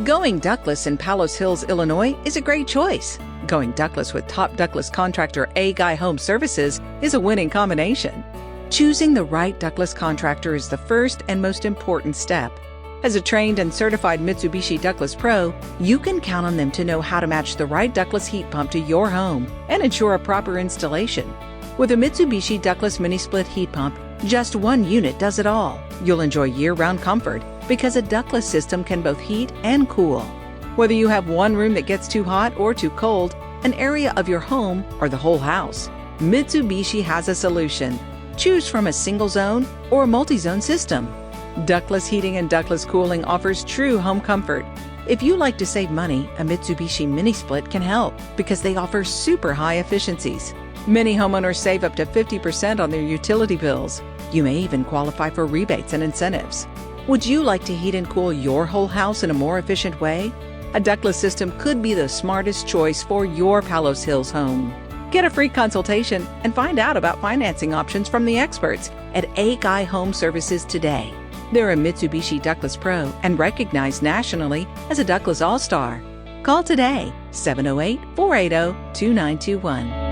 Going ductless in Palos Hills, Illinois is a great choice. Going ductless with top ductless contractor A-Guy Home Services is a winning combination. Choosing the right ductless contractor is the first and most important step. As a trained and certified Mitsubishi Ductless Pro, you can count on them to know how to match the right ductless heat pump to your home and ensure a proper installation. With a Mitsubishi Ductless Mini-Split heat pump, just one unit does it all. You'll enjoy year-round comfort because a ductless system can both heat and cool. Whether you have one room that gets too hot or too cold, an area of your home, or the whole house, Mitsubishi has a solution. Choose from a single zone or a multi-zone system. Ductless heating and ductless cooling offers true home comfort. If you like to save money, a Mitsubishi Mini-Split can help because they offer super high efficiencies. Many homeowners save up to 50% on their utility bills. You may even qualify for rebates and incentives. Would you like to heat and cool your whole house in a more efficient way? A ductless system could be the smartest choice for your Palos Hills home. Get a free consultation and find out about financing options from the experts at A-Guy Home Services today. They're a Mitsubishi Ductless Pro and recognized nationally as a Ductless All-Star. Call today, 708-480-2921.